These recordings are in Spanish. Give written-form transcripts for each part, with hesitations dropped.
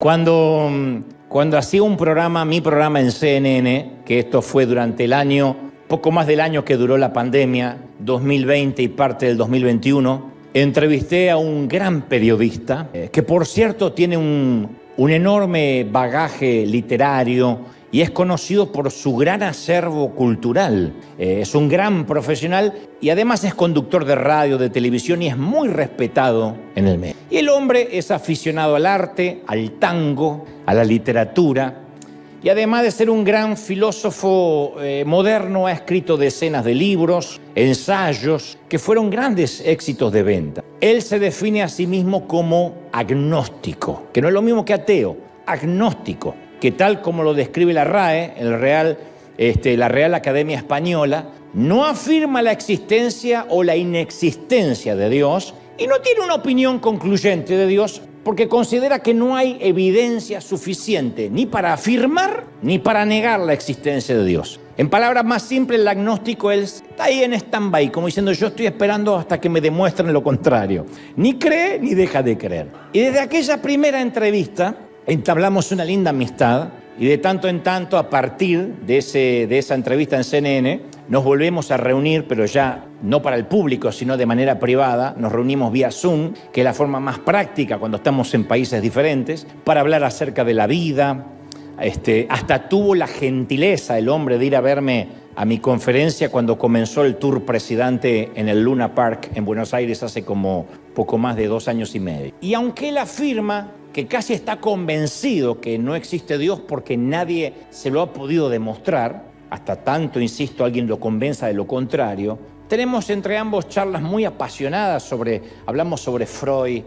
Cuando hacía mi programa en CNN, que esto fue durante el año, poco más del año que duró la pandemia, 2020 y parte del 2021, entrevisté a un gran periodista, que por cierto tiene un enorme bagaje literario y es conocido por su gran acervo cultural. Es un gran profesional y además es conductor de radio, de televisión y es muy respetado en el medio. Y el hombre es aficionado al arte, al tango, a la literatura y además de ser un gran filósofo moderno, ha escrito decenas de libros, ensayos que fueron grandes éxitos de venta. Él se define a sí mismo como agnóstico, que no es lo mismo que ateo, agnóstico, que tal como lo describe la RAE, la Real Academia Española, no afirma la existencia o la inexistencia de Dios y no tiene una opinión concluyente de Dios porque considera que no hay evidencia suficiente ni para afirmar ni para negar la existencia de Dios. En palabras más simples, el agnóstico está ahí en stand-by, como diciendo yo estoy esperando hasta que me demuestren lo contrario. Ni cree ni deja de creer. Y desde aquella primera entrevista entablamos una linda amistad y de tanto en tanto, a partir de esa entrevista en CNN, nos volvemos a reunir, pero ya no para el público, sino de manera privada. Nos reunimos vía Zoom, que es la forma más práctica cuando estamos en países diferentes, para hablar acerca de la vida. Hasta tuvo la gentileza el hombre de ir a verme a mi conferencia cuando comenzó el tour presidente en el Luna Park en Buenos Aires hace como poco más de 2 años y medio. Y aunque él afirma que casi está convencido que no existe Dios porque nadie se lo ha podido demostrar, hasta tanto, insisto, alguien lo convenza de lo contrario, tenemos entre ambos charlas muy apasionadas hablamos sobre Freud,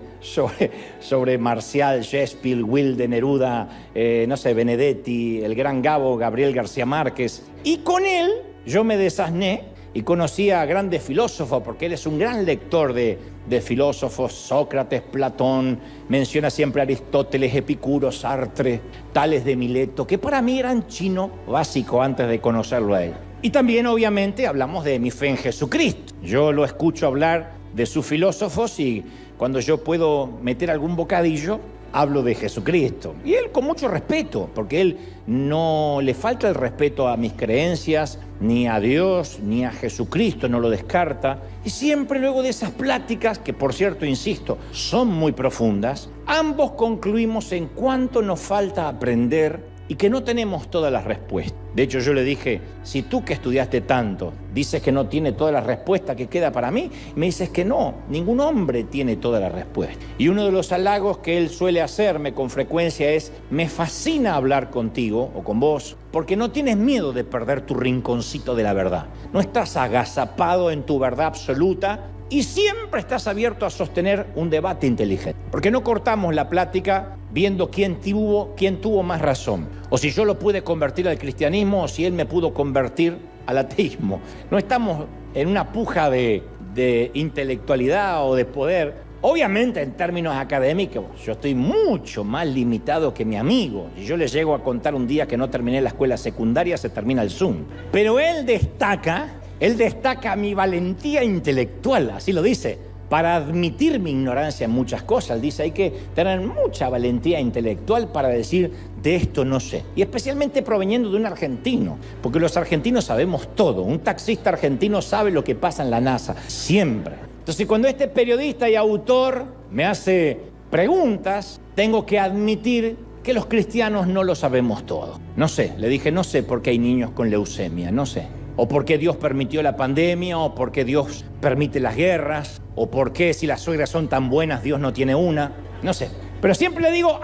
sobre Marcial, Shakespeare, Wilde, Neruda, Benedetti, el gran Gabo, Gabriel García Márquez. Y con él yo me desasné y conocí a grandes filósofos, porque él es un gran lector de filósofos, Sócrates, Platón, menciona siempre a Aristóteles, Epicuro, Sartre, Tales de Mileto, que para mí eran chino básico antes de conocerlo a él. Y también, obviamente, hablamos de mi fe en Jesucristo. Yo lo escucho hablar de sus filósofos y cuando yo puedo meter algún bocadillo, hablo de Jesucristo. Y él con mucho respeto, porque él no le falta el respeto a mis creencias, ni a Dios, ni a Jesucristo, no lo descarta. Y siempre luego de esas pláticas, que por cierto, insisto, son muy profundas, ambos concluimos en cuánto nos falta aprender y que no tenemos todas las respuestas. De hecho, yo le dije, si tú que estudiaste tanto dices que no tiene todas las respuestas que queda para mí, me dices que no, ningún hombre tiene todas las respuestas. Y uno de los halagos que él suele hacerme con frecuencia es, me fascina hablar contigo o con vos, porque no tienes miedo de perder tu rinconcito de la verdad. No estás agazapado en tu verdad absoluta y siempre estás abierto a sostener un debate inteligente. Porque no cortamos la plática viendo quién tuvo más razón. O si yo lo pude convertir al cristianismo o si él me pudo convertir al ateísmo. No estamos en una puja de intelectualidad o de poder. Obviamente, en términos académicos, yo estoy mucho más limitado que mi amigo. Si yo le llego a contar un día que no terminé la escuela secundaria, se termina el Zoom. Pero él destaca mi valentía intelectual, así lo dice, para admitir mi ignorancia en muchas cosas. Él dice, hay que tener mucha valentía intelectual para decir, de esto no sé. Y especialmente proveniendo de un argentino, porque los argentinos sabemos todo. Un taxista argentino sabe lo que pasa en la NASA, siempre. Entonces, cuando este periodista y autor me hace preguntas, tengo que admitir que los cristianos no lo sabemos todo. No sé, le dije, no sé por qué hay niños con leucemia, no sé. O por qué Dios permitió la pandemia, o por qué Dios permite las guerras, o por qué si las suegras son tan buenas Dios no tiene una, no sé. Pero siempre le digo,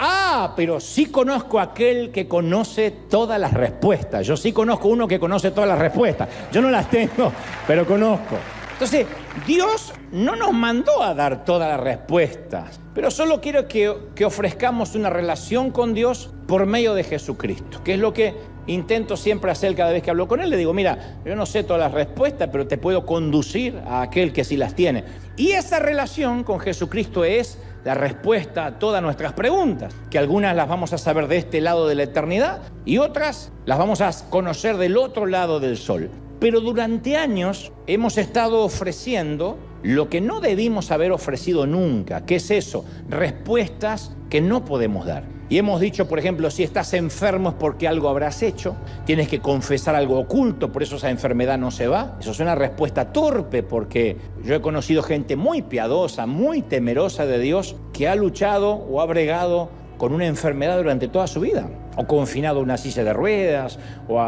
pero sí conozco a aquel que conoce todas las respuestas. Yo sí conozco uno que conoce todas las respuestas. Yo no las tengo, pero conozco. Entonces, Dios no nos mandó a dar todas las respuestas, pero solo quiero que ofrezcamos una relación con Dios por medio de Jesucristo, que es lo que intento siempre hacer cada vez que hablo con él. Le digo, mira, yo no sé todas las respuestas, pero te puedo conducir a aquel que sí las tiene. Y esa relación con Jesucristo es la respuesta a todas nuestras preguntas, que algunas las vamos a saber de este lado de la eternidad y otras las vamos a conocer del otro lado del sol. Pero durante años hemos estado ofreciendo lo que no debimos haber ofrecido nunca. ¿Qué es eso? Respuestas que no podemos dar. Y hemos dicho, por ejemplo, si estás enfermo es porque algo habrás hecho, tienes que confesar algo oculto, por eso esa enfermedad no se va. Eso es una respuesta torpe, porque yo he conocido gente muy piadosa, muy temerosa de Dios, que ha luchado o ha bregado con una enfermedad durante toda su vida, o confinado a una silla de ruedas, o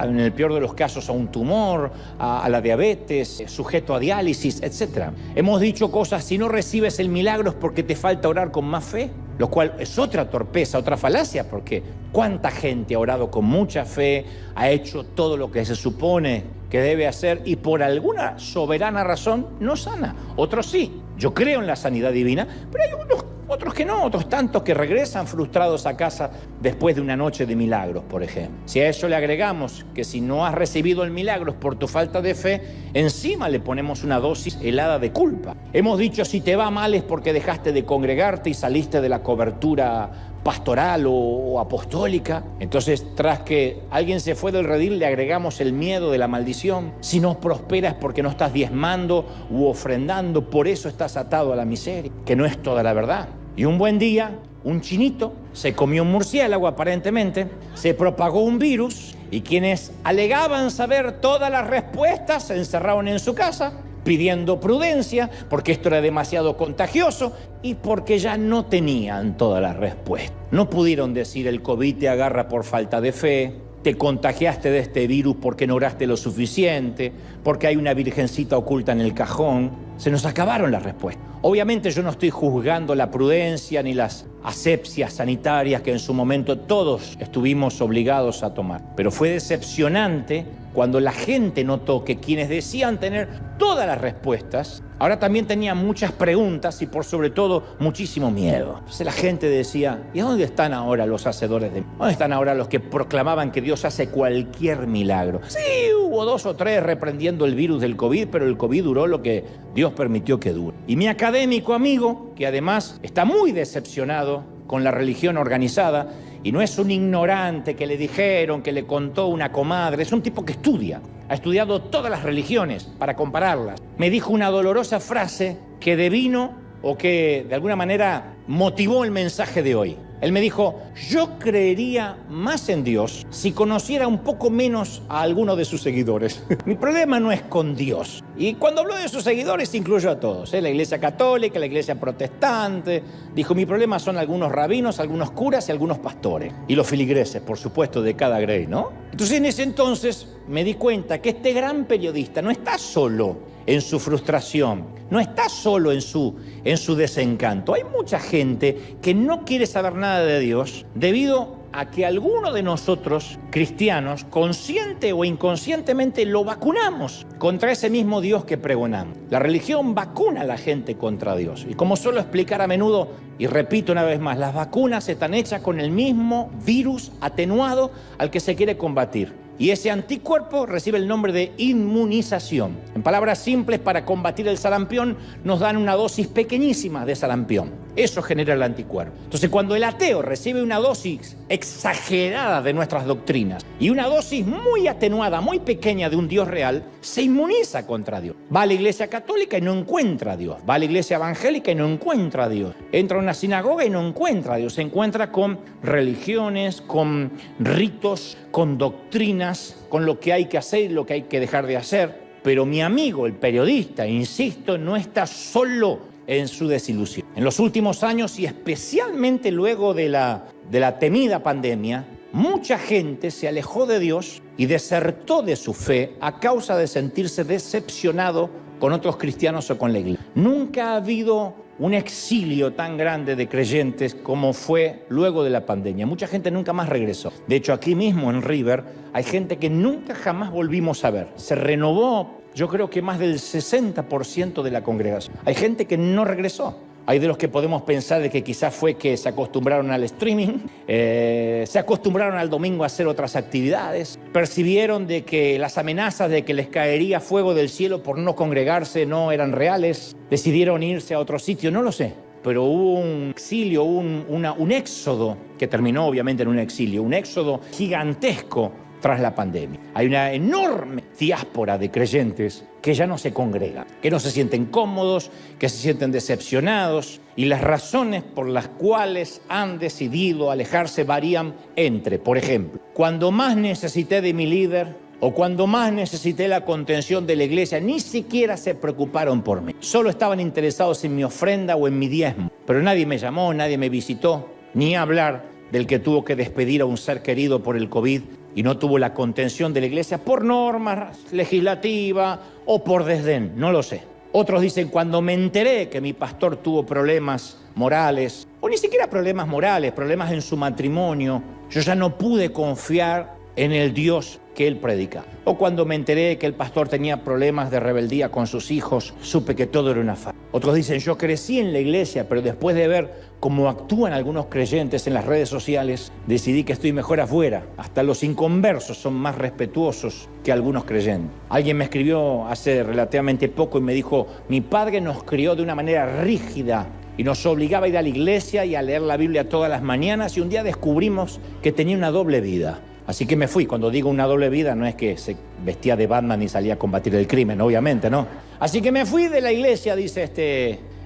en el peor de los casos a un tumor, a la diabetes, sujeto a diálisis, etc. Hemos dicho cosas, si no recibes el milagro es porque te falta orar con más fe, lo cual es otra torpeza, otra falacia, porque cuánta gente ha orado con mucha fe, ha hecho todo lo que se supone que debe hacer y por alguna soberana razón no sana. Otros sí. Yo creo en la sanidad divina, pero hay otros que no, otros tantos que regresan frustrados a casa después de una noche de milagros, por ejemplo. Si a eso le agregamos que si no has recibido el milagro por tu falta de fe, encima le ponemos una dosis helada de culpa. Hemos dicho, si te va mal es porque dejaste de congregarte y saliste de la cobertura pastoral o apostólica. Entonces, tras que alguien se fue del redil, le agregamos el miedo de la maldición. Si no prosperas porque no estás diezmando u ofrendando, por eso estás atado a la miseria, que no es toda la verdad. Y un buen día, un chinito se comió un murciélago aparentemente, se propagó un virus y quienes alegaban saber todas las respuestas se encerraron en su casa pidiendo prudencia porque esto era demasiado contagioso y porque ya no tenían todas las respuestas. No pudieron decir el COVID te agarra por falta de fe, te contagiaste de este virus porque no oraste lo suficiente, porque hay una virgencita oculta en el cajón. Se nos acabaron las respuestas. Obviamente yo no estoy juzgando la prudencia ni las asepsias sanitarias que en su momento todos estuvimos obligados a tomar. Pero fue decepcionante cuando la gente notó que quienes decían tener todas las respuestas, ahora también tenían muchas preguntas y por sobre todo muchísimo miedo. Entonces la gente decía, ¿y dónde están ahora los hacedores de milagros? ¿Dónde están ahora los que proclamaban que Dios hace cualquier milagro? Sí, hubo 2 o 3 reprendiendo el virus del COVID, pero el COVID duró lo que Dios permitió que dure. Y mi académico amigo, que además está muy decepcionado con la religión organizada, y no es un ignorante que le dijeron, que le contó una comadre, es un tipo que estudia, ha estudiado todas las religiones para compararlas. Me dijo una dolorosa frase que devino o que de alguna manera motivó el mensaje de hoy. Él me dijo, yo creería más en Dios si conociera un poco menos a alguno de sus seguidores. Mi problema no es con Dios. Y cuando hablo de sus seguidores, incluyo a todos, la iglesia católica, la iglesia protestante. Dijo, mi problema son algunos rabinos, algunos curas y algunos pastores. Y los feligreses, por supuesto, de cada grey, ¿no? Entonces, en ese entonces, me di cuenta que este gran periodista no está solo en su frustración, no está solo en su desencanto. Hay mucha gente que no quiere saber nada de Dios debido a que alguno de nosotros, cristianos, consciente o inconscientemente lo vacunamos contra ese mismo Dios que pregonamos. La religión vacuna a la gente contra Dios. Y como suelo explicar a menudo, y repito una vez más, las vacunas están hechas con el mismo virus atenuado al que se quiere combatir. Y ese anticuerpo recibe el nombre de inmunización. En palabras simples, para combatir el sarampión, nos dan una dosis pequeñísima de sarampión. Eso genera el anticuerpo. Entonces, cuando el ateo recibe una dosis exagerada de nuestras doctrinas y una dosis muy atenuada, muy pequeña de un Dios real, se inmuniza contra Dios. Va a la iglesia católica y no encuentra a Dios. Va a la iglesia evangélica y no encuentra a Dios. Entra a una sinagoga y no encuentra a Dios. Se encuentra con religiones, con ritos, con doctrinas, con lo que hay que hacer y lo que hay que dejar de hacer. Pero mi amigo, el periodista, insisto, no está solo en su desilusión. En los últimos años y especialmente luego de la temida pandemia, mucha gente se alejó de Dios y desertó de su fe a causa de sentirse decepcionado con otros cristianos o con la iglesia. Nunca ha habido un exilio tan grande de creyentes como fue luego de la pandemia. Mucha gente nunca más regresó. De hecho, aquí mismo en River hay gente que nunca jamás volvimos a ver. Se renovó, yo creo que más del 60% de la congregación. Hay gente que no regresó. Hay de los que podemos pensar de que quizás fue que se acostumbraron al streaming, se acostumbraron al domingo a hacer otras actividades, percibieron de que las amenazas de que les caería fuego del cielo por no congregarse no eran reales, decidieron irse a otro sitio, no lo sé. Pero hubo un exilio, un éxodo, que terminó obviamente en un exilio, un éxodo gigantesco tras la pandemia. Hay una enorme diáspora de creyentes que ya no se congregan, que no se sienten cómodos, que se sienten decepcionados, y las razones por las cuales han decidido alejarse varían entre, por ejemplo, cuando más necesité de mi líder o cuando más necesité la contención de la iglesia, ni siquiera se preocuparon por mí. Solo estaban interesados en mi ofrenda o en mi diezmo. Pero nadie me llamó, nadie me visitó, ni hablar del que tuvo que despedir a un ser querido por el COVID y no tuvo la contención de la iglesia por norma legislativa o por desdén, no lo sé. Otros dicen, cuando me enteré que mi pastor tuvo problemas morales, o ni siquiera problemas morales, problemas en su matrimonio, yo ya no pude confiar en el Dios que él predica. O cuando me enteré que el pastor tenía problemas de rebeldía con sus hijos, supe que todo era una farsa. Otros dicen, yo crecí en la iglesia, pero después de ver cómo actúan algunos creyentes en las redes sociales, decidí que estoy mejor afuera. Hasta los inconversos son más respetuosos que algunos creyentes. Alguien me escribió hace relativamente poco y me dijo, mi padre nos crió de una manera rígida y nos obligaba a ir a la iglesia y a leer la Biblia todas las mañanas, y un día descubrimos que tenía una doble vida. Así que me fui. Cuando digo una doble vida, no es que se vestía de Batman y salía a combatir el crimen, obviamente, ¿no? Así que me fui de la iglesia, dice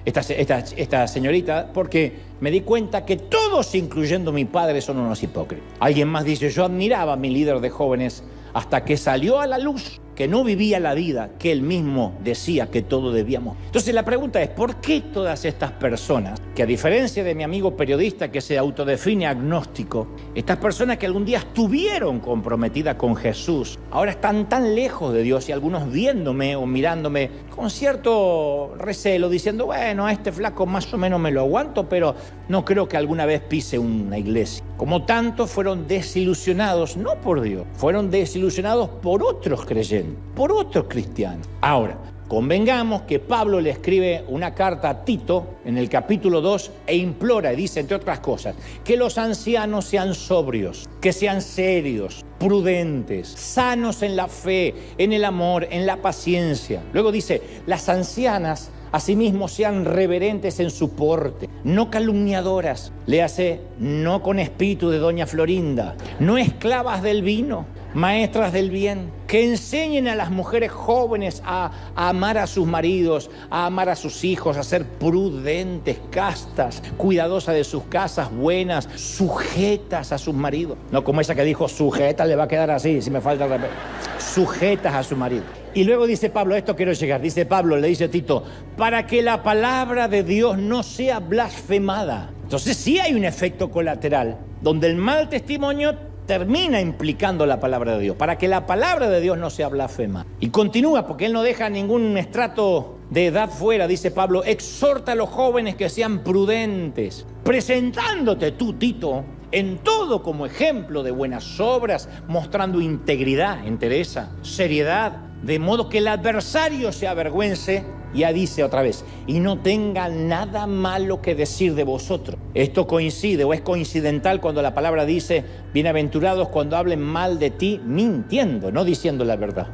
esta señorita, porque me di cuenta que todos, incluyendo mi padre, son unos hipócritas. Alguien más dice, yo admiraba a mi líder de jóvenes hasta que salió a la luz que no vivía la vida que él mismo decía que todos debíamos. Entonces la pregunta es, ¿por qué todas estas personas, que a diferencia de mi amigo periodista que se autodefine agnóstico, estas personas que algún día estuvieron comprometidas con Jesús, ahora están tan lejos de Dios, y algunos viéndome o mirándome con cierto recelo, diciendo, bueno, a este flaco más o menos me lo aguanto, pero no creo que alguna vez pise una iglesia? Como tanto, fueron desilusionados, no por Dios, fueron desilusionados por otros creyentes, por otros cristianos. Ahora, convengamos que Pablo le escribe una carta a Tito en el capítulo 2 e implora y dice, entre otras cosas, que los ancianos sean sobrios, que sean serios, prudentes, sanos en la fe, en el amor, en la paciencia. Luego dice, las ancianas asimismo sean reverentes en su porte, no calumniadoras, léase, no con espíritu de doña Florinda, no esclavas del vino, maestras del bien, que enseñen a las mujeres jóvenes a amar a sus maridos, a amar a sus hijos, a ser prudentes, castas, cuidadosas de sus casas, buenas, sujetas a sus maridos. No como esa que dijo, sujetas, le va a quedar así, si me falta el respeto. Sujetas a su marido. Y luego dice Pablo, a esto quiero llegar, dice Pablo, le dice a Tito, para que la palabra de Dios no sea blasfemada. Entonces sí hay un efecto colateral, donde el mal testimonio termina implicando la palabra de Dios, para que la palabra de Dios no sea blasfema. Y continúa, porque él no deja ningún estrato de edad fuera, dice Pablo, exhorta a los jóvenes que sean prudentes, presentándote tú, Tito, en todo como ejemplo de buenas obras, mostrando integridad, entereza, seriedad, de modo que el adversario se avergüence. Ya dice otra vez, y no tenga nada malo que decir de vosotros. Esto coincide o es coincidental cuando la palabra dice, bienaventurados cuando hablen mal de ti, mintiendo, no diciendo la verdad.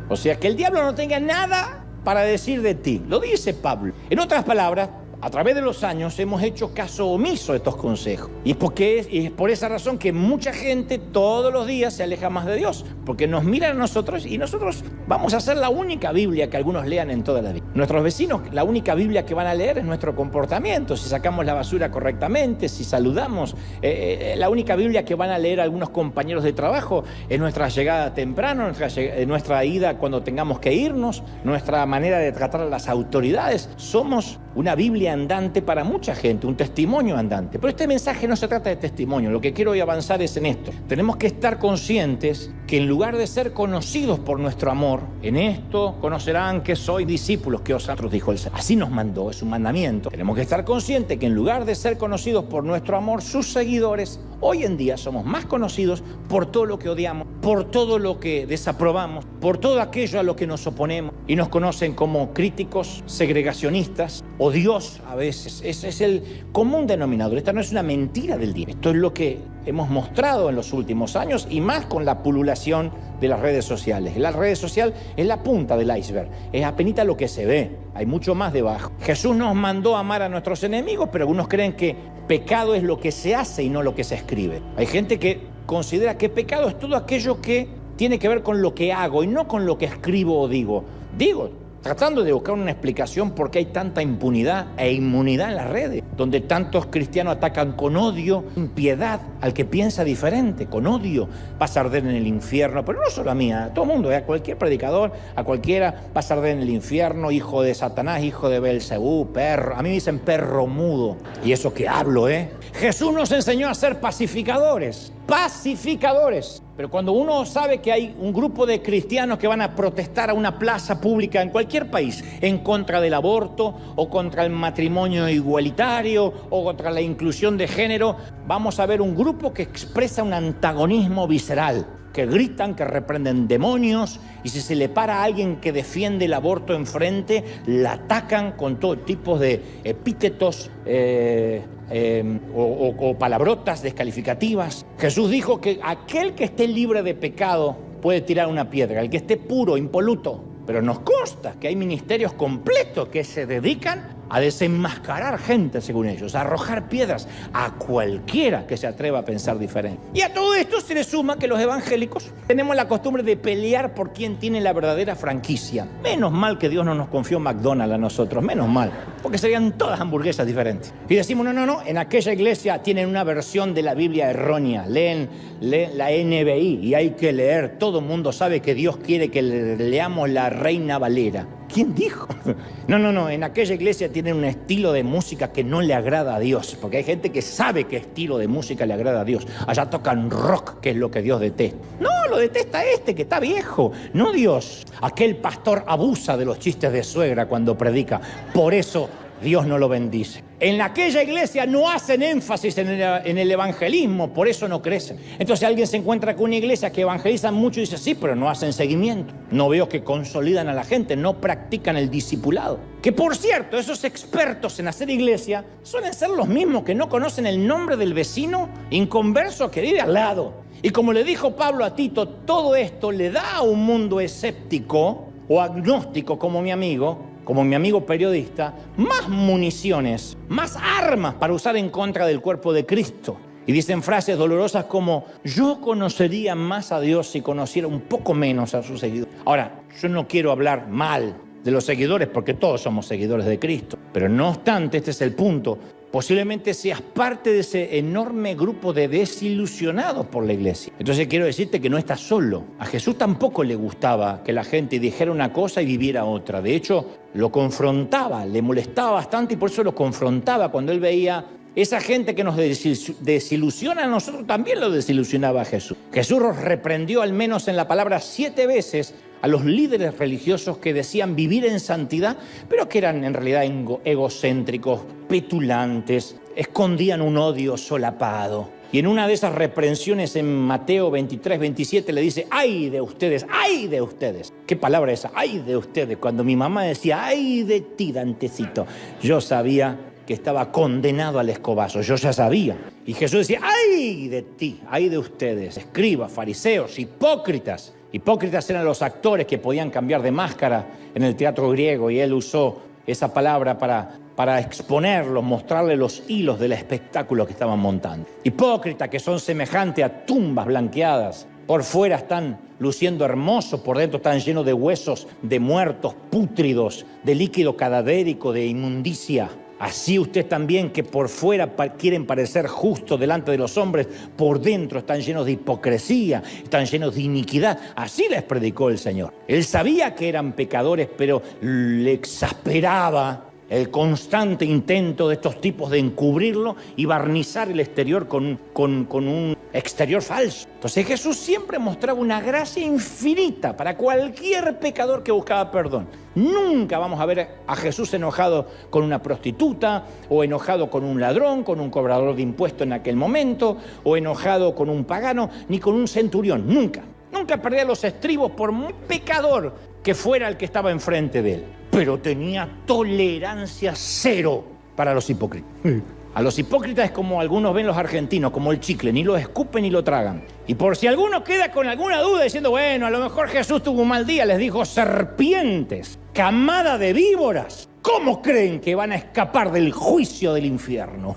O sea, que el diablo no tenga nada para decir de ti, lo dice Pablo. En otras palabras, a través de los años hemos hecho caso omiso a estos consejos. Y es por esa razón que mucha gente todos los días se aleja más de Dios. Porque nos miran a nosotros y nosotros vamos a ser la única Biblia que algunos lean en toda la vida. Nuestros vecinos, la única Biblia que van a leer es nuestro comportamiento. Si sacamos la basura correctamente, si saludamos. La única Biblia que van a leer algunos compañeros de trabajo es nuestra llegada temprano, nuestra ida cuando tengamos que irnos, nuestra manera de tratar a las autoridades. Somos una Biblia andante para mucha gente, un testimonio andante. Pero este mensaje no se trata de testimonio. Lo que quiero hoy avanzar es en esto. Tenemos que estar conscientes que en lugar de ser conocidos por nuestro amor, en esto conocerán que sois discípulos que vosotros, dijo el Señor. Así nos mandó, es un mandamiento. Tenemos que estar conscientes que en lugar de ser conocidos por nuestro amor, sus seguidores, hoy en día somos más conocidos por todo lo que odiamos, por todo lo que desaprobamos, por todo aquello a lo que nos oponemos, y nos conocen como críticos, segregacionistas, odiosos a veces. Ese es el común denominador. Esta no es una mentira del día. Esto es lo que hemos mostrado en los últimos años y más con la pululación de las redes sociales. La red social es la punta del iceberg, es apenas lo que se ve, hay mucho más debajo. Jesús nos mandó a amar a nuestros enemigos, pero algunos creen que pecado es lo que se hace y no lo que se escribe. Hay gente que considera que pecado es todo aquello que tiene que ver con lo que hago y no con lo que escribo o digo. Tratando de buscar una explicación por qué hay tanta impunidad e inmunidad en las redes, donde tantos cristianos atacan con odio, impiedad al que piensa diferente, con odio. Vas a arder en el infierno, pero no solo a mí, a todo el mundo, a cualquier predicador, a cualquiera, vas a arder en el infierno, hijo de Satanás, hijo de Belcebú, perro. A mí me dicen perro mudo, y eso que hablo, Jesús nos enseñó a ser pacificadores. Pero cuando uno sabe que hay un grupo de cristianos que van a protestar a una plaza pública en cualquier país en contra del aborto o contra el matrimonio igualitario o contra la inclusión de género, vamos a ver un grupo que expresa un antagonismo visceral, que gritan, que reprenden demonios, y si se le para a alguien que defiende el aborto enfrente, la atacan con todo tipo de epítetos o palabrotas descalificativas. Jesús dijo que aquel que esté libre de pecado puede tirar una piedra, el que esté puro, impoluto. Pero nos consta que hay ministerios completos que se dedican a desenmascarar gente, según ellos, a arrojar piedras a cualquiera que se atreva a pensar diferente. Y a todo esto se le suma que los evangélicos tenemos la costumbre de pelear por quien tiene la verdadera franquicia. Menos mal que Dios no nos confió McDonald's a nosotros, menos mal, porque serían todas hamburguesas diferentes. Y decimos, no, en aquella iglesia tienen una versión de la Biblia errónea, leen la NBI y hay que leer, todo el mundo sabe que Dios quiere que leamos la Reina Valera. ¿Quién dijo? No, en aquella iglesia tienen un estilo de música que no le agrada a Dios, porque hay gente que sabe qué estilo de música le agrada a Dios. Allá tocan rock, que es lo que Dios detesta. No, lo detesta que está viejo, no Dios. Aquel pastor abusa de los chistes de suegra cuando predica, por eso Dios no lo bendice. En aquella iglesia no hacen énfasis en el evangelismo, por eso no crecen. Entonces alguien se encuentra con una iglesia que evangelizan mucho y dice, sí, pero no hacen seguimiento. No veo que consolidan a la gente, no practican el discipulado. Que por cierto, esos expertos en hacer iglesia suelen ser los mismos que no conocen el nombre del vecino inconverso que vive al lado. Y como le dijo Pablo a Tito, todo esto le da a un mundo escéptico o agnóstico como mi amigo periodista, más municiones, más armas para usar en contra del cuerpo de Cristo. Y dicen frases dolorosas como, yo conocería más a Dios si conociera un poco menos a sus seguidores. Ahora, yo no quiero hablar mal de los seguidores porque todos somos seguidores de Cristo. Pero no obstante, este es el punto. Posiblemente seas parte de ese enorme grupo de desilusionados por la iglesia. Entonces quiero decirte que no estás solo. A Jesús tampoco le gustaba que la gente dijera una cosa y viviera otra. De hecho, lo confrontaba, le molestaba bastante y por eso lo confrontaba. Cuando él veía esa gente que nos desilusiona, a nosotros también lo desilusionaba a Jesús. Jesús los reprendió al menos en la palabra 7 veces a los líderes religiosos que decían vivir en santidad, pero que eran en realidad egocéntricos, petulantes, escondían un odio solapado. Y en una de esas reprensiones en Mateo 23, 27 le dice, ¡ay de ustedes! ¡Ay de ustedes! ¿Qué palabra es esa? ¡Ay de ustedes! Cuando mi mamá decía, ¡ay de ti, Dantecito! Yo sabía que estaba condenado al escobazo, yo ya sabía. Y Jesús decía, ¡ay de ti! ¡Ay de ustedes! Escribas, fariseos, hipócritas. Hipócritas eran los actores que podían cambiar de máscara en el teatro griego y él usó esa palabra para exponerlos, mostrarle los hilos del espectáculo que estaban montando. Hipócritas que son semejantes a tumbas blanqueadas. Por fuera están luciendo hermosos, por dentro están llenos de huesos, de muertos, pútridos, de líquido cadavérico, de inmundicia. Así ustedes también, que por fuera quieren parecer justos delante de los hombres, por dentro están llenos de hipocresía, están llenos de iniquidad. Así les predicó el Señor. Él sabía que eran pecadores, pero le exasperaba el constante intento de estos tipos de encubrirlo y barnizar el exterior con un exterior falso. Entonces Jesús siempre mostraba una gracia infinita para cualquier pecador que buscaba perdón. Nunca vamos a ver a Jesús enojado con una prostituta, o enojado con un ladrón, con un cobrador de impuestos en aquel momento, o enojado con un pagano, ni con un centurión. Nunca perdía los estribos por muy pecador que fuera el que estaba enfrente de él. Pero tenía tolerancia cero para los hipócritas. A los hipócritas es como algunos ven los argentinos, como el chicle, ni lo escupen ni lo tragan. Y por si alguno queda con alguna duda diciendo, bueno, a lo mejor Jesús tuvo un mal día, les dijo, serpientes, camada de víboras, ¿cómo creen que van a escapar del juicio del infierno?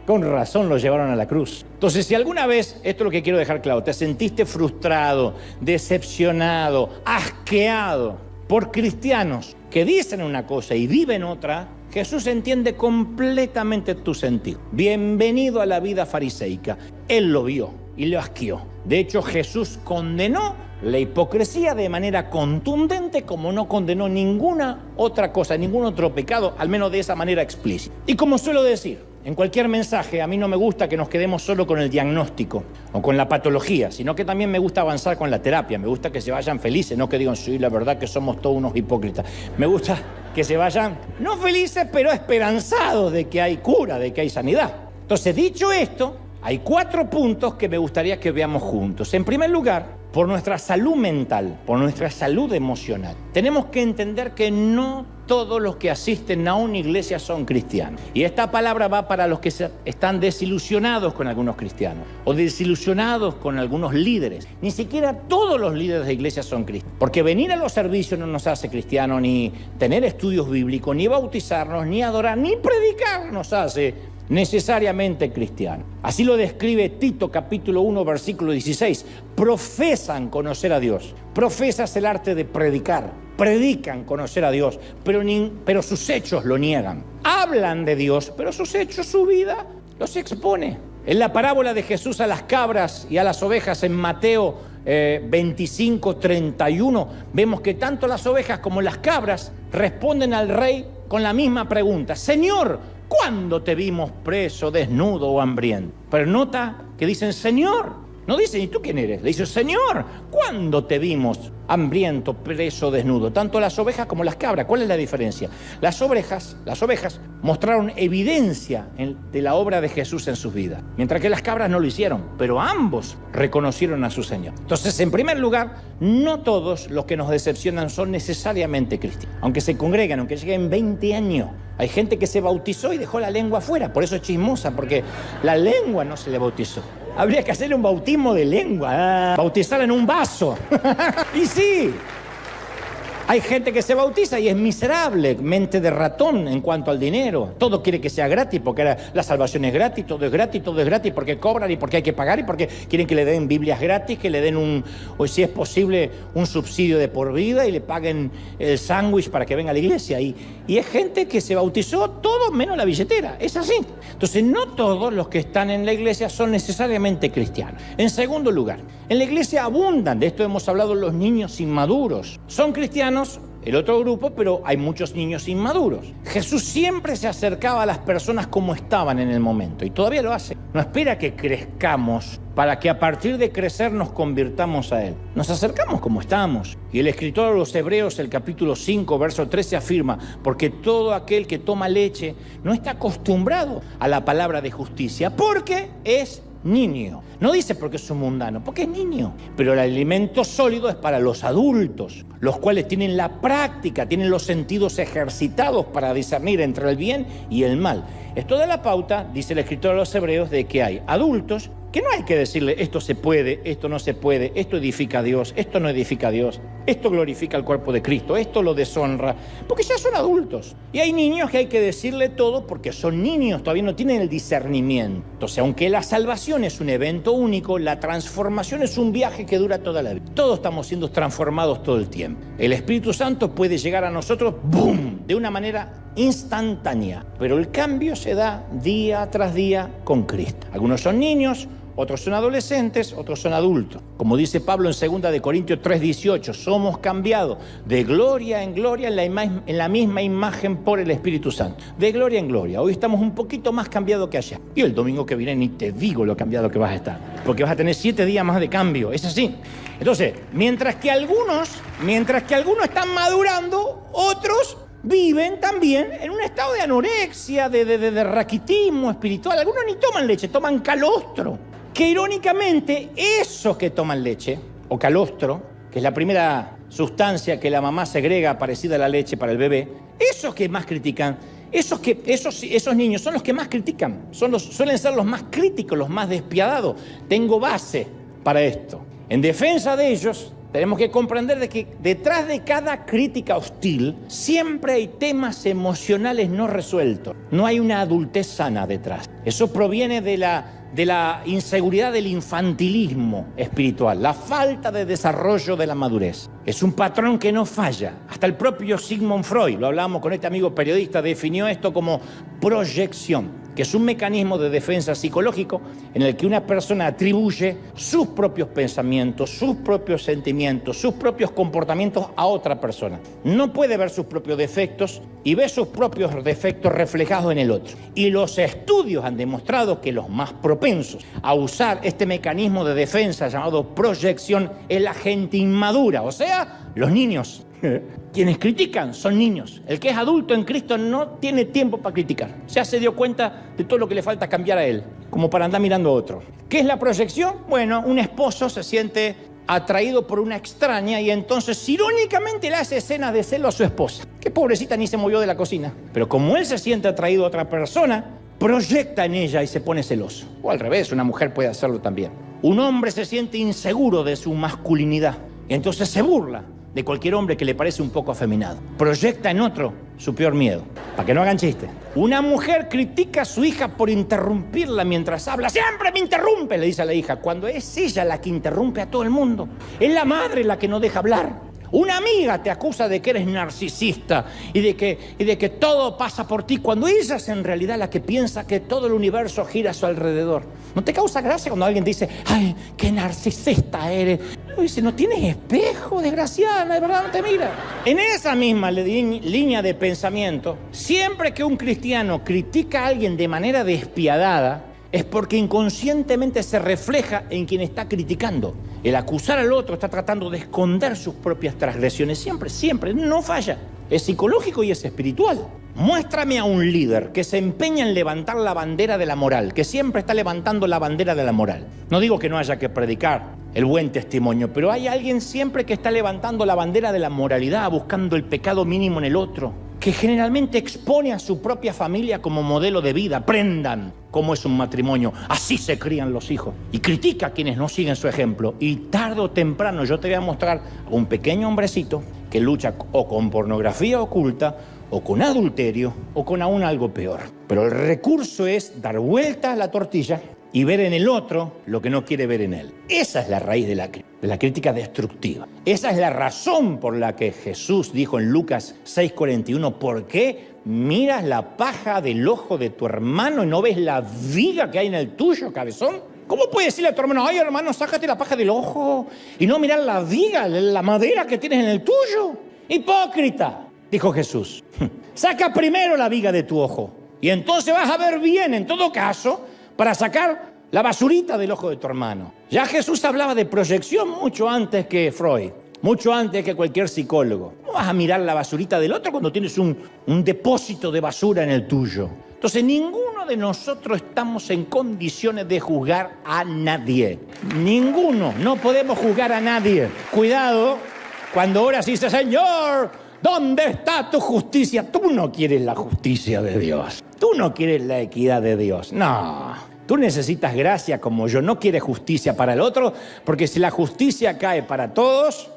Con razón lo llevaron a la cruz. Entonces, si alguna vez, esto es lo que quiero dejar claro, te sentiste frustrado, decepcionado, asqueado por cristianos que dicen una cosa y viven otra, Jesús entiende completamente tu sentido. Bienvenido a la vida fariseica. Él lo vio y lo asqueó. De hecho, Jesús condenó la hipocresía de manera contundente como no condenó ninguna otra cosa, ningún otro pecado, al menos de esa manera explícita. Y como suelo decir, en cualquier mensaje, a mí no me gusta que nos quedemos solo con el diagnóstico o con la patología, sino que también me gusta avanzar con la terapia. Me gusta que se vayan felices, no que digan, sí, la verdad que somos todos unos hipócritas. Me gusta que se vayan, no felices, pero esperanzados de que hay cura, de que hay sanidad. Entonces, dicho esto, hay 4 puntos que me gustaría que veamos juntos. En primer lugar, por nuestra salud mental, por nuestra salud emocional, tenemos que entender que no todos los que asisten a una iglesia son cristianos. Y esta palabra va para los que están desilusionados con algunos cristianos o desilusionados con algunos líderes. Ni siquiera todos los líderes de iglesia son cristianos. Porque venir a los servicios no nos hace cristianos, ni tener estudios bíblicos, ni bautizarnos, ni adorar, ni predicar nos hace necesariamente cristiano. Así lo describe Tito capítulo 1 versículo 16. Profesan conocer a Dios. Profesas el arte de predicar. Predican conocer a Dios, pero sus hechos lo niegan. Hablan de Dios, pero sus hechos, su vida, los expone. En la parábola de Jesús a las cabras y a las ovejas en Mateo 25:31, vemos que tanto las ovejas como las cabras responden al rey con la misma pregunta. Señor, ¿cuándo te vimos preso, desnudo o hambriento? Pero nota que dicen, Señor. No dicen, ¿y tú quién eres? Le dicen, Señor, ¿cuándo te vimos hambriento, preso, desnudo? Tanto las ovejas como las cabras. ¿Cuál es la diferencia? Las ovejas mostraron evidencia de la obra de Jesús en sus vidas, mientras que las cabras no lo hicieron, pero ambos reconocieron a su Señor. Entonces, en primer lugar, no todos los que nos decepcionan son necesariamente cristianos. Aunque se congregan, aunque lleguen 20 años, hay gente que se bautizó y dejó la lengua afuera. Por eso es chismosa, porque la lengua no se le bautizó. Habría que hacerle un bautismo de lengua, bautizarla en un vaso. Y sí, hay gente que se bautiza y es miserable, mente de ratón en cuanto al dinero. Todo quiere que sea gratis, porque ahora la salvación es gratis, todo es gratis, todo es gratis, porque cobran y porque hay que pagar y porque quieren que le den Biblias gratis, que le den o si es posible, un subsidio de por vida y le paguen el sándwich para que venga a la iglesia. Y es gente que se bautizó todo menos la billetera, es así. Entonces, no todos los que están en la iglesia son necesariamente cristianos. En segundo lugar, en la iglesia abundan, de esto hemos hablado, los niños inmaduros. Son cristianos, el otro grupo, pero hay muchos niños inmaduros. Jesús siempre se acercaba a las personas como estaban en el momento y todavía lo hace. No espera que crezcamos para que a partir de crecer nos convirtamos a Él. Nos acercamos como estamos. Y el escritor de los Hebreos, el capítulo 5, verso 13, afirma, porque todo aquel que toma leche no está acostumbrado a la palabra de justicia, porque es niño. No dice porque es un mundano, porque es niño. Pero el alimento sólido es para los adultos, los cuales tienen la práctica, tienen los sentidos ejercitados para discernir entre el bien y el mal. Esto da la pauta, dice el escritor de los Hebreos, de que hay adultos que no hay que decirle esto se puede, esto no se puede, esto edifica a Dios, esto no edifica a Dios, esto glorifica al cuerpo de Cristo, esto lo deshonra, porque ya son adultos. Y hay niños que hay que decirle todo porque son niños, todavía no tienen el discernimiento. Entonces, aunque la salvación es un evento único, la transformación es un viaje que dura toda la vida. Todos estamos siendo transformados todo el tiempo. El Espíritu Santo puede llegar a nosotros, ¡boom!, de una manera instantánea, pero el cambio se da día tras día con Cristo. Algunos son niños, otros son adolescentes, otros son adultos. Como dice Pablo en 2 de Corintios 3:18, somos cambiados de gloria en gloria en la misma imagen por el Espíritu Santo. De gloria en gloria. Hoy estamos un poquito más cambiados que ayer. Y el domingo que viene ni te digo lo cambiado que vas a estar, porque vas a tener 7 días más de cambio. Es así. Entonces, mientras que algunos están madurando, otros viven también en un estado de anorexia, de raquitismo espiritual. Algunos ni toman leche, toman calostro. Que irónicamente, esos que toman leche, o calostro, que es la primera sustancia que la mamá segrega parecida a la leche para el bebé, esos que más critican, Esos niños son los que más critican, suelen ser los más críticos, los más despiadados. Tengo base para esto. En defensa de ellos, tenemos que comprender de que detrás de cada crítica hostil siempre hay temas emocionales no resueltos. No hay una adultez sana detrás. Eso proviene de la inseguridad del infantilismo espiritual, la falta de desarrollo de la madurez. Es un patrón que no falla. Hasta el propio Sigmund Freud, lo hablábamos con este amigo periodista, definió esto como proyección, que es un mecanismo de defensa psicológico en el que una persona atribuye sus propios pensamientos, sus propios sentimientos, sus propios comportamientos a otra persona. No puede ver sus propios defectos y ve sus propios defectos reflejados en el otro. Y los estudios han demostrado que los más propensos a usar este mecanismo de defensa llamado proyección es la gente inmadura, o sea, los niños. Quienes critican son niños. El que es adulto en Cristo no tiene tiempo para criticar. Ya se dio cuenta de todo lo que le falta cambiar a él, como para andar mirando a otro. ¿Qué es la proyección? Bueno, un esposo se siente atraído por una extraña y entonces irónicamente le hace escenas de celo a su esposa, que pobrecita ni se movió de la cocina. Pero como él se siente atraído a otra persona, proyecta en ella y se pone celoso. O al revés, una mujer puede hacerlo también. Un hombre se siente inseguro de su masculinidad y entonces se burla de cualquier hombre que le parece un poco afeminado. Proyecta en otro su peor miedo, para que no hagan chiste. Una mujer critica a su hija por interrumpirla mientras habla. Siempre me interrumpe, le dice a la hija, cuando es ella la que interrumpe a todo el mundo. Es la madre la que no deja hablar. Una amiga te acusa de que eres narcisista y de que todo pasa por ti, cuando ella es en realidad la que piensa que todo el universo gira a su alrededor. ¿No te causa gracia cuando alguien te dice, ay, qué narcisista eres? Y dice, no tienes espejo, desgraciada, de verdad no te mira. En esa misma línea de pensamiento, siempre que un cristiano critica a alguien de manera despiadada, es porque inconscientemente se refleja en quien está criticando. El acusar al otro está tratando de esconder sus propias transgresiones. Siempre, no falla. Es psicológico y es espiritual. Muéstrame a un líder que se empeña en levantar la bandera de la moral, que siempre está levantando la bandera de la moral. No digo que no haya que predicar el buen testimonio, pero hay alguien siempre que está levantando la bandera de la moralidad, buscando el pecado mínimo en el otro, que generalmente expone a su propia familia como modelo de vida. Aprendan cómo es un matrimonio, así se crían los hijos. Y critica a quienes no siguen su ejemplo. Y tarde o temprano yo te voy a mostrar a un pequeño hombrecito que lucha o con pornografía oculta, o con adulterio, o con aún algo peor. Pero el recurso es dar vuelta a la tortilla y ver en el otro lo que no quiere ver en él. Esa es la raíz de la crítica destructiva. Esa es la razón por la que Jesús dijo en Lucas 6:41, ¿por qué miras la paja del ojo de tu hermano y no ves la viga que hay en el tuyo, cabezón? ¿Cómo puedes decirle a tu hermano, ay hermano, sácate la paja del ojo y no mirar la viga, la madera que tienes en el tuyo? Hipócrita, dijo Jesús. Saca primero la viga de tu ojo y entonces vas a ver bien, en todo caso, para sacar la basurita del ojo de tu hermano. Ya Jesús hablaba de proyección mucho antes que Freud, mucho antes que cualquier psicólogo. ¿Cómo vas a mirar la basurita del otro cuando tienes un depósito de basura en el tuyo? Entonces, ninguno de nosotros estamos en condiciones de juzgar a nadie. Ninguno. No podemos juzgar a nadie. Cuidado cuando oras y dices, Señor, ¿dónde está tu justicia? Tú no quieres la justicia de Dios. Tú no quieres la equidad de Dios. No. Tú necesitas gracia como yo. No quieres justicia para el otro, porque si la justicia cae para todos,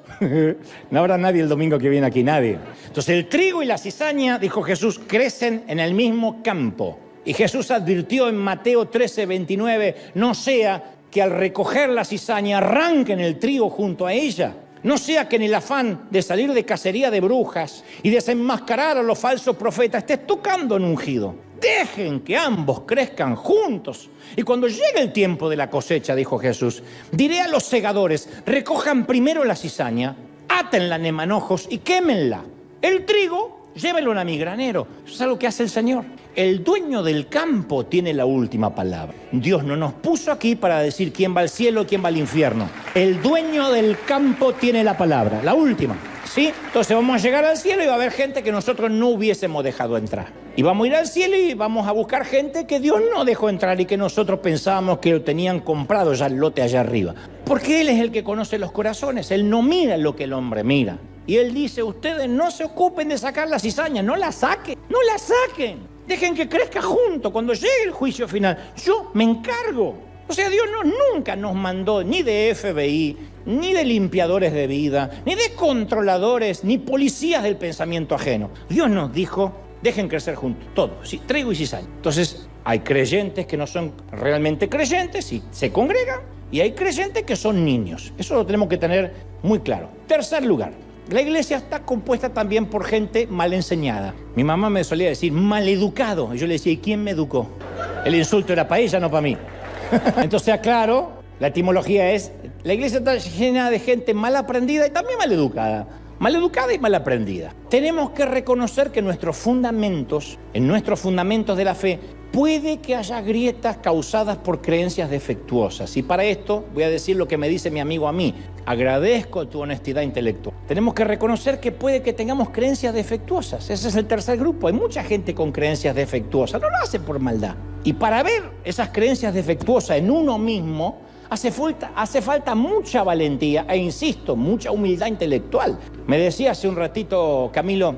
no habrá nadie el domingo que viene aquí, nadie. Entonces el trigo y la cizaña, dijo Jesús, crecen en el mismo campo. Y Jesús advirtió en Mateo 13:29, no sea que al recoger la cizaña arranquen el trigo junto a ella. No sea que en el afán de salir de cacería de brujas y desenmascarar a los falsos profetas estés tocando en ungido. Dejen que ambos crezcan juntos. Y cuando llegue el tiempo de la cosecha, dijo Jesús, diré a los segadores, recojan primero la cizaña, átenla en manojos y quémenla. El trigo, llévenlo a mi granero. Eso es algo que hace el Señor. El dueño del campo tiene la última palabra. Dios no nos puso aquí para decir quién va al cielo, quién va al infierno. El dueño del campo tiene la palabra, la última. ¿Sí? Entonces vamos a llegar al cielo y va a haber gente que nosotros no hubiésemos dejado entrar. Y vamos a ir al cielo y vamos a buscar gente que Dios no dejó entrar y que nosotros pensábamos que lo tenían comprado ya el lote allá arriba. Porque Él es el que conoce los corazones. Él no mira lo que el hombre mira. Y él dice, ustedes no se ocupen de sacar la cizaña, no la saquen, no la saquen. Dejen que crezca junto cuando llegue el juicio final. Yo me encargo. O sea, Dios nunca nos mandó ni de FBI, ni de limpiadores de vida, ni de controladores, ni policías del pensamiento ajeno. Dios nos dijo, dejen crecer juntos, todo, sí, trigo y cizaña. Entonces, hay creyentes que no son realmente creyentes y se congregan, y hay creyentes que son niños. Eso lo tenemos que tener muy claro. Tercer lugar, la iglesia está compuesta también por gente mal enseñada. Mi mamá me solía decir maleducado, y yo le decía, ¿y quién me educó? El insulto era para ella, no para mí. Entonces, aclaro, la etimología es, la iglesia está llena de gente mal aprendida y también mal educada y mal aprendida. Tenemos que reconocer que en nuestros fundamentos de la fe, puede que haya grietas causadas por creencias defectuosas. Y para esto voy a decir lo que me dice mi amigo a mí. Agradezco tu honestidad intelectual. Tenemos que reconocer que puede que tengamos creencias defectuosas. Ese es el tercer grupo. Hay mucha gente con creencias defectuosas. No lo hace por maldad. Y para ver esas creencias defectuosas en uno mismo, hace falta mucha valentía e, insisto, mucha humildad intelectual. Me decía hace un ratito, Camilo,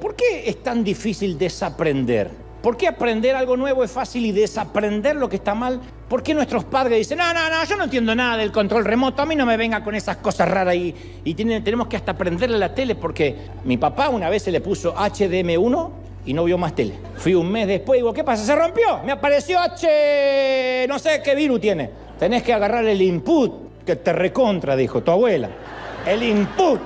¿por qué es tan difícil desaprender? ¿Por qué aprender algo nuevo es fácil y desaprender lo que está mal? ¿Por qué nuestros padres dicen, no, yo no entiendo nada del control remoto, a mí no me venga con esas cosas raras y tenemos que hasta aprenderle la tele? Porque mi papá una vez se le puso HDM1 y no vio más tele. Fui un mes después y digo, ¿qué pasa? ¿Se rompió? Me apareció no sé qué virus tiene. Tenés que agarrar el input, que te recontra, dijo tu abuela. El input.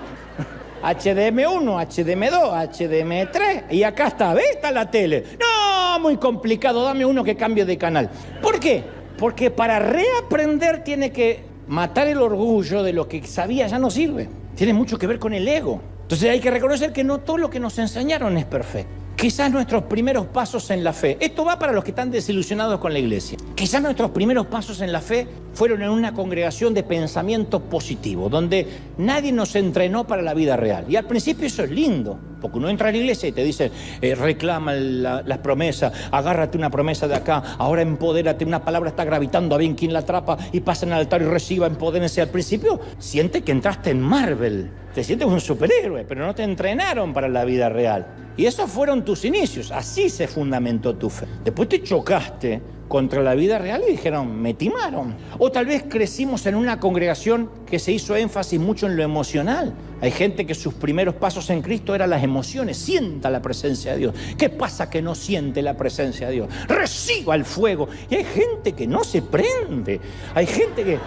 HDM1, HDM2, HDM3, y acá está, ¿ves? Está la tele. No, muy complicado, dame uno que cambie de canal. ¿Por qué? Porque para reaprender tiene que matar el orgullo de lo que sabía ya no sirve. Tiene mucho que ver con el ego. Entonces hay que reconocer que no todo lo que nos enseñaron es perfecto. Quizás nuestros primeros pasos en la fe, esto va para los que están desilusionados con la iglesia, quizás nuestros primeros pasos en la fe fueron en una congregación de pensamiento positivo, donde nadie nos entrenó para la vida real. Y al principio eso es lindo, porque uno entra a la iglesia y te dice, reclama las promesas, agárrate una promesa de acá, ahora empodérate, una palabra está gravitando, a bien quien la atrapa y pasen al altar y reciba, empodérense. Al principio siente que entraste en Marvel, te sientes un superhéroe, pero no te entrenaron para la vida real. Y esos fueron tus inicios, así se fundamentó tu fe. Después te chocaste contra la vida real y dijeron, me timaron. O tal vez crecimos en una congregación que se hizo énfasis mucho en lo emocional. Hay gente que sus primeros pasos en Cristo eran las emociones. Sienta la presencia de Dios. ¿Qué pasa que no siente la presencia de Dios? Reciba el fuego. Y hay gente que no se prende. Hay gente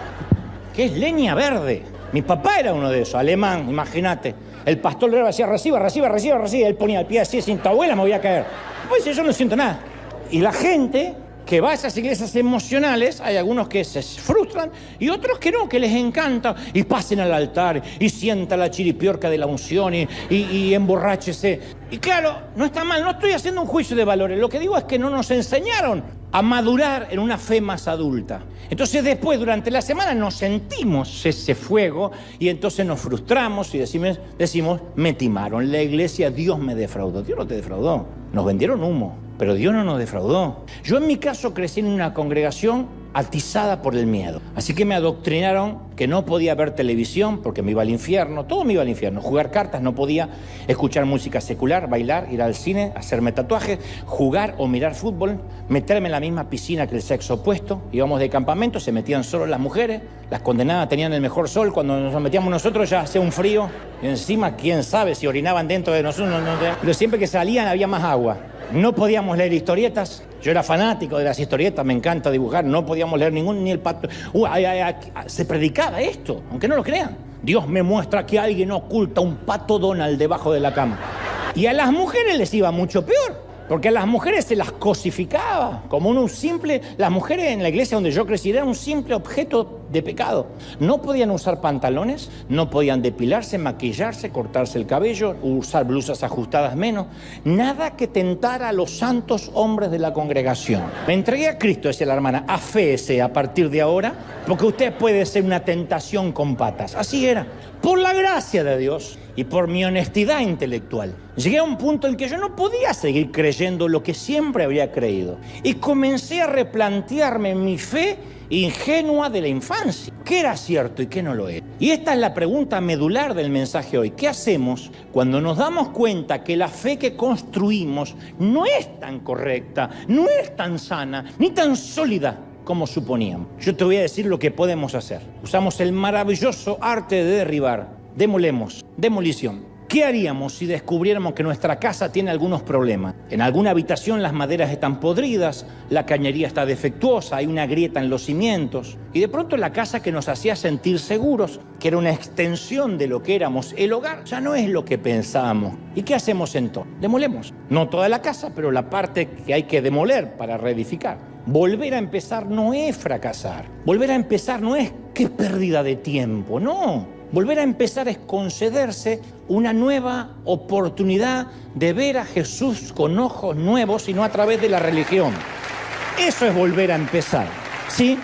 que es leña verde. Mi papá era uno de esos, alemán, imagínate. El pastor le decía, reciba. Él ponía el pie así, sin tu abuela me voy a caer. Pues yo no siento nada. Y la gente que va a esas iglesias emocionales, hay algunos que se frustran y otros que no, que les encanta y pasen al altar y sienta la chiripiorca de la unción y emborráchese. Y claro, no está mal, no estoy haciendo un juicio de valores, lo que digo es que no nos enseñaron a madurar en una fe más adulta. Entonces después, durante la semana, nos sentimos ese fuego y entonces nos frustramos y decimos, me timaron, la iglesia, Dios me defraudó. Dios no te defraudó, nos vendieron humo, pero Dios no nos defraudó. Yo en mi caso crecí en una congregación atizada por el miedo. Así que me adoctrinaron que no podía ver televisión porque me iba al infierno, todo me iba al infierno. Jugar cartas no podía, escuchar música secular, bailar, ir al cine, hacerme tatuajes, jugar o mirar fútbol, meterme en la misma piscina que el sexo opuesto. Íbamos de campamento, se metían solo las mujeres, las condenadas tenían el mejor sol, cuando nos metíamos nosotros ya hacía un frío y encima quién sabe si orinaban dentro de nosotros, pero siempre que salían había más agua. No podíamos leer historietas. Yo era fanático de las historietas, me encanta dibujar. No podíamos leer ni el pato. Se predicaba esto, aunque no lo crean. Dios me muestra que alguien oculta un pato Donald debajo de la cama. Y a las mujeres les iba mucho peor, porque a las mujeres se las cosificaba como las mujeres en la iglesia donde yo crecí eran un simple objeto de pecado. No podían usar pantalones, no podían depilarse, maquillarse, cortarse el cabello, usar blusas ajustadas menos. Nada que tentara a los santos hombres de la congregación. Me entregué a Cristo, decía la hermana, aféese a partir de ahora, porque usted puede ser una tentación con patas. Así era. Por la gracia de Dios y por mi honestidad intelectual, llegué a un punto en que yo no podía seguir creyendo lo que siempre había creído. Y comencé a replantearme mi fe ingenua de la infancia. ¿Qué era cierto y qué no lo es? Y esta es la pregunta medular del mensaje hoy. ¿Qué hacemos cuando nos damos cuenta que la fe que construimos no es tan correcta, no es tan sana, ni tan sólida como suponíamos? Yo te voy a decir lo que podemos hacer. Usamos el maravilloso arte de derribar. Demolemos, demolición. ¿Qué haríamos si descubriéramos que nuestra casa tiene algunos problemas? En alguna habitación las maderas están podridas, la cañería está defectuosa, hay una grieta en los cimientos. Y de pronto la casa que nos hacía sentir seguros, que era una extensión de lo que éramos, el hogar, ya no es lo que pensábamos. ¿Y qué hacemos entonces? Demolemos. No toda la casa, pero la parte que hay que demoler para reedificar. Volver a empezar no es fracasar. Volver a empezar no es qué pérdida de tiempo, no. Volver a empezar es concederse una nueva oportunidad de ver a Jesús con ojos nuevos y no a través de la religión. Eso es volver a empezar, ¿sí?